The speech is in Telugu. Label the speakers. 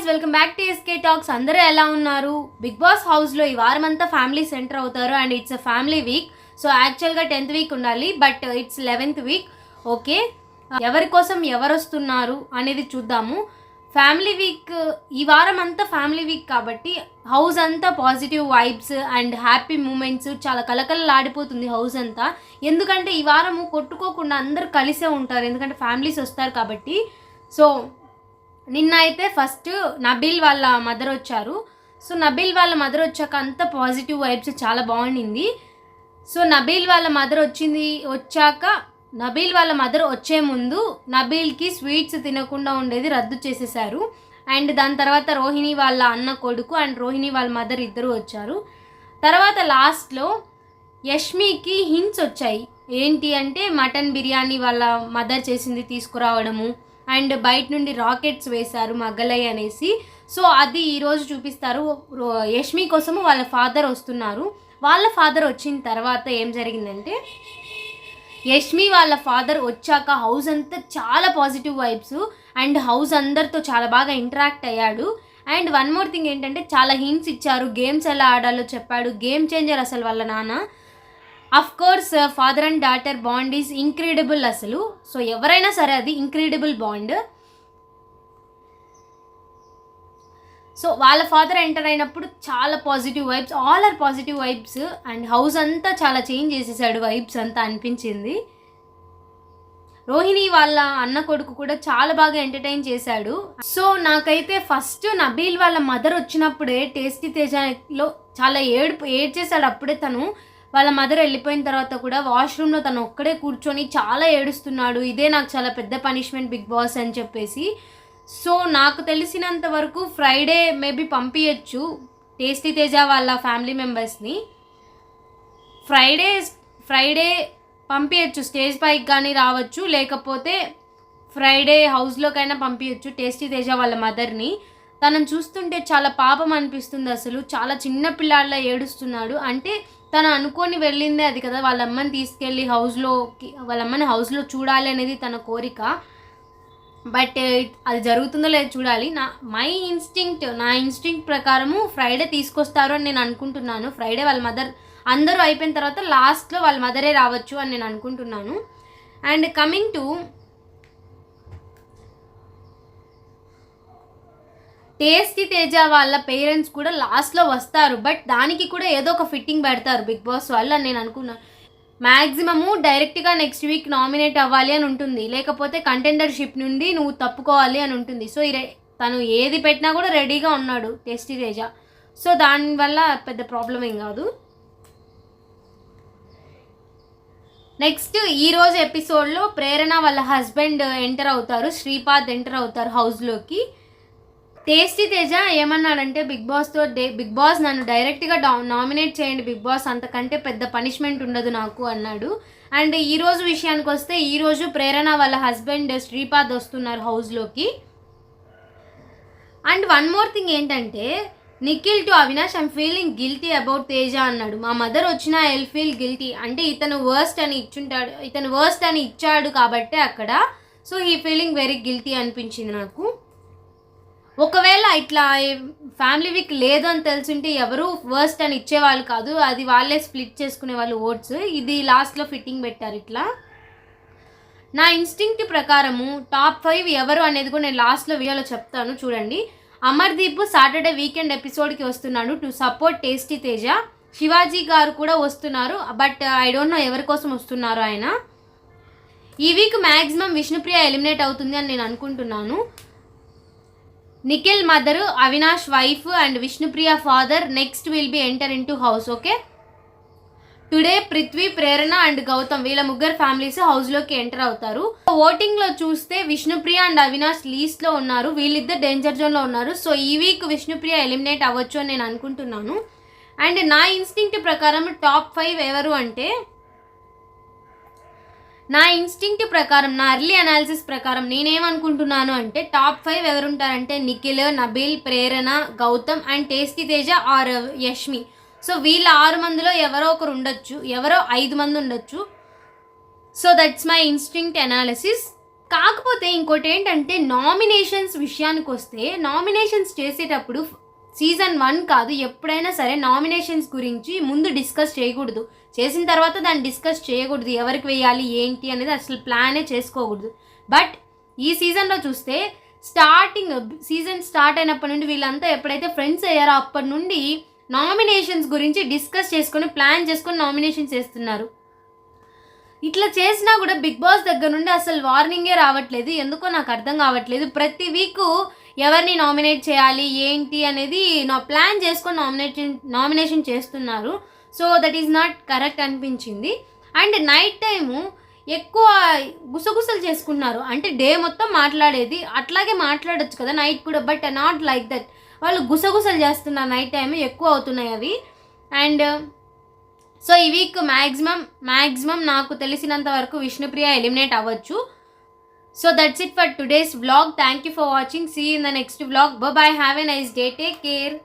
Speaker 1: Welcome back to SK talks. అందరూ ఎలా ఉన్నారు? బిగ్ బాస్ హౌస్లో ఈ వారం అంతా ఫ్యామిలీ సెంటర్ అవుతారు and it's a family week. So యాక్చువల్గా 10th వీక్ ఉండాలి, but it's 11th week. Okay, ఎవరి కోసం ఎవరు వస్తున్నారు అనేది చూద్దాము. ఫ్యామిలీ వీక్, ఈ వారం అంతా ఫ్యామిలీ వీక్ కాబట్టి హౌస్ అంతా positive vibes and happy moments, చాలా కలకలలాడిపోతుంది హౌస్ అంతా. ఎందుకంటే ఈ వారము కొట్టుకోకుండా అందరూ కలిసే ఉంటారు, ఎందుకంటే ఫ్యామిలీస్ వస్తారు కాబట్టి. సో నిన్న అయితే ఫస్ట్ నబీల్ వాళ్ళ మదర్ వచ్చారు. సో నబీల్ వాళ్ళ మదర్ వచ్చాక అంత పాజిటివ్ వైబ్స్ చాలా బాగుండింది. సో నబీల్ వాళ్ళ మదర్ వచ్చాక నబీల్ వాళ్ళ మదర్ వచ్చే ముందు నబీల్కి స్వీట్స్ తినకుండా ఉండేది రద్దు చేసేసారు. అండ్ దాని తర్వాత రోహిణి వాళ్ళ అన్న కొడుకు అండ్ రోహిణి వాళ్ళ మదర్ ఇద్దరు వచ్చారు. తర్వాత లాస్ట్లో యష్మికి హింట్స్ వచ్చాయి. ఏంటి అంటే మటన్ బిర్యానీ వాళ్ళ మదర్ చేసింది తీసుకురావడము, అండ్ బయట నుండి రాకెట్స్ వేశారు మగ్గలై అనేసి. సో అది ఈరోజు చూపిస్తారు. యష్మి కోసము వాళ్ళ ఫాదర్ వస్తున్నారు. వాళ్ళ ఫాదర్ వచ్చిన తర్వాత ఏం జరిగిందంటే, యష్మి వాళ్ళ ఫాదర్ వచ్చాక హౌస్ అంతా చాలా పాజిటివ్ వైబ్స్ అండ్ హౌస్ అందరితో చాలా బాగా ఇంటరాక్ట్ అయ్యాడు. అండ్ వన్ మోర్ థింగ్ ఏంటంటే, చాలా హింట్స్ ఇచ్చారు, గేమ్స్ ఎలా ఆడాలో చెప్పాడు. గేమ్ చేంజర్ అసలు వాళ్ళ నాన్న. Of course father and daughter bond is incredible అసలు. సో ఎవరైనా సరే అది ఇంక్రెడిబుల్ బాండ్. సో వాళ్ళ ఫాదర్ ఎంటర్ అయినప్పుడు చాలా positive vibes, all are positive vibes and house అంతా చాలా చేంజ్ చేసేసాడు వైబ్స్ అంతా అనిపించింది. రోహిణి వాళ్ళ అన్న కొడుకు కూడా చాలా బాగా ఎంటర్టైన్ చేశాడు. సో నాకైతే ఫస్ట్ నబీల్ వాళ్ళ మదర్ వచ్చినప్పుడే టేస్టీ తేజలో చాలా ఏడ్చేశాడు. అప్పుడే తను వాళ్ళ మదర్ వెళ్ళిపోయిన తర్వాత కూడా వాష్రూమ్లో తను ఒక్కడే కూర్చొని చాలా ఏడుస్తున్నాడు. ఇదే నాకు చాలా పెద్ద పనిష్మెంట్ బిగ్ బాస్ అని చెప్పేసి. సో నాకు తెలిసినంత వరకు ఫ్రైడే మేబీ పంపించచ్చు టేస్టీ తేజ వాళ్ళ ఫ్యామిలీ మెంబర్స్ని. ఫ్రైడే పంపించచ్చు, స్టేజ్ పైకి కానీ రావచ్చు, లేకపోతే ఫ్రైడే హౌస్లోకైనా పంపించచ్చు టేస్టీ తేజ వాళ్ళ మదర్ని. తనను చూస్తుంటే చాలా పాపం అనిపిస్తుంది అసలు. చాలా చిన్న పిల్లాడిలా ఏడుస్తున్నాడు. అంటే తను అనుకొని వెళ్ళిందే అది కదా, వాళ్ళ అమ్మని తీసుకెళ్ళి వాళ్ళ అమ్మని హౌస్లో చూడాలి అనేది తన కోరిక. బట్ అది జరుగుతుందో లేదో చూడాలి. నా ఇన్స్టింక్ట్ ప్రకారము ఫ్రైడే తీసుకొస్తారు అని నేను అనుకుంటున్నాను. ఫ్రైడే వాళ్ళ మదర్ అందరూ అయిపోయిన తర్వాత లాస్ట్లో వాళ్ళ మదరే రావచ్చు అని నేను అనుకుంటున్నాను. And coming to tasty Teja వాళ్ళ పేరెంట్స్ కూడా లాస్ట్లో వస్తారు, బట్ దానికి కూడా ఏదో ఒక ఫిట్టింగ్ పెడతారు బిగ్ బాస్ వాళ్ళు అని నేను అనుకున్నాను. మ్యాక్సిమము డైరెక్ట్గా నెక్స్ట్ వీక్ నామినేట్ అవ్వాలి అని ఉంటుంది, లేకపోతే కంటెండర్షిప్ నుండి నువ్వు తప్పుకోవాలి అని ఉంటుంది. సో తను ఏది పెట్టినా కూడా రెడీగా ఉన్నాడు టేస్టీ తేజ. సో దానివల్ల పెద్ద ప్రాబ్లం ఏం కాదు. నెక్స్ట్ ఈరోజు ఎపిసోడ్లో ప్రేరణ వాళ్ళ హస్బెండ్ ఎంటర్ అవుతారు, శ్రీపాద్ ఎంటర్ అవుతారు హౌస్లోకి. టేస్టీ తేజ ఏమన్నాడంటే బిగ్ బాస్ నన్ను డైరెక్ట్గా నామినేట్ చేయండి బిగ్ బాస్, అంతకంటే పెద్ద పనిష్మెంట్ ఉండదు నాకు అన్నాడు. అండ్ ఈరోజు విషయానికి వస్తే, ఈరోజు ప్రేరణ వాళ్ళ హస్బెండ్ శ్రీపాద్ వస్తున్నారు హౌస్లోకి. అండ్ వన్ మోర్ థింగ్ ఏంటంటే, Nikhil to Avinash I'm feeling guilty about Teja అన్నాడు. మా మదర్ వచ్చినా ఐ విల్ ఫీల్ గిల్టీ. అంటే ఇతను వర్స్ట్ అని ఇచ్చాడు కాబట్టి అక్కడ. సో ఈ ఫీలింగ్ వెరీ గిల్టీ అనిపించింది నాకు. ఒకవేళ ఇట్లా ఫ్యామిలీ వీక్ లేదు అని తెలుసుంటే ఎవరు వర్స్ట్ అని ఇచ్చేవాళ్ళు కాదు, అది వాళ్ళే స్ప్లిట్ చేసుకునే వాళ్ళు ఓట్స్. ఇది లాస్ట్లో ఫిట్టింగ్ పెట్టారు ఇట్లా. నా ఇన్స్టింక్ట్ ప్రకారము టాప్ 5 ఎవరు అనేది కూడా నేను లాస్ట్లో వీడియోలో చెప్తాను చూడండి. అమర్దీప్ సాటర్డే వీకెండ్ ఎపిసోడ్కి వస్తున్నాడు to support tasty Teja. Shivaji గారు కూడా వస్తున్నారు, బట్ ఐ డోంట్ నో ఎవరి కోసం వస్తున్నారు ఆయన. ఈ వీక్ మ్యాక్సిమం విష్ణుప్రియ ఎలిమినేట్ అవుతుంది అని నేను అనుకుంటున్నాను. Nikhil mother, Avinash wife and Vishnupriya father next will be enter in to house. Okay, today Prithvi, Prerana and Gautam వీళ్ళ ముగ్గురు ఫ్యామిలీస్ హౌస్లోకి ఎంటర్ అవుతారు. ఓటింగ్లో చూస్తే విష్ణుప్రియ అండ్ అవినాష్ లీస్ట్లో ఉన్నారు, వీళ్ళిద్దరు డేంజర్ జోన్లో ఉన్నారు. సో ఈ వీక్ విష్ణుప్రియ ఎలిమినేట్ అవ్వచ్చు అని నేను అనుకుంటున్నాను. అండ్ నా ఇన్స్టింక్ట్ ప్రకారం టాప్ 5 ఎవరు అంటే, నా ఎర్లీ అనాలిసిస్ ప్రకారం నేనేమనుకుంటున్నాను అంటే, టాప్ 5 ఎవరుంటారంటే Nikhil, Nabeel, Prerana, Gautam and tasty Teja or Yashmi. So వీళ్ళ 6 మందిలో ఎవరో ఒకరు ఉండొచ్చు, ఎవరో 5 మంది ఉండొచ్చు. So that's my instinct analysis. కాకపోతే ఇంకోటి ఏంటంటే నామినేషన్స్ విషయానికి వస్తే నామినేషన్స్ చేసేటప్పుడు సీజన్ 1 కాదు, ఎప్పుడైనా సరే నామినేషన్స్ గురించి ముందు డిస్కస్ చేయకూడదు. చేసిన తర్వాత దాన్ని డిస్కస్ చేయకూడదు, ఎవరికి వేయాలి ఏంటి అనేది అసలు ప్లానే చేసుకోకూడదు. బట్ ఈ సీజన్లో చూస్తే సీజన్ స్టార్ట్ అయినప్పటి నుండి వీళ్ళంతా ఎప్పుడైతే ఫ్రెండ్స్ అయ్యారో అప్పటి నుండి నామినేషన్స్ గురించి డిస్కస్ చేసుకొని ప్లాన్ చేసుకొని నామినేషన్స్ చేస్తున్నారు. ఇట్లా చేసినా కూడా బిగ్ బాస్ దగ్గర నుండి అసలు వార్నింగే రావట్లేదు, ఎందుకో నాకు అర్థం కావట్లేదు. ప్రతి వీక్ ఎవరిని నామినేట్ చేయాలి ఏంటి అనేది ప్లాన్ చేసుకొని నామినేషన్ చేస్తున్నారు. So that is not correct అనిపించింది. అండ్ నైట్ టైము ఎక్కువ గుసగుసలు చేసుకున్నారు. అంటే డే మొత్తం మాట్లాడేది అట్లాగే మాట్లాడొచ్చు కదా నైట్ కూడా, బట్ నాట్ లైక్ దట్. వాళ్ళు గుసగుసలు చేస్తున్నారు నైట్ టైం, ఎక్కువ అవుతున్నాయి అవి. అండ్ సో ఈ వీక్ మ్యాక్సిమం నాకు తెలిసినంత వరకు విష్ణుప్రియ ఎలిమినేట్ అవ్వచ్చు. So that's it for today's vlog. Thank you for watching. See in the next vlog. Bye bye. Have a nice day. Take care.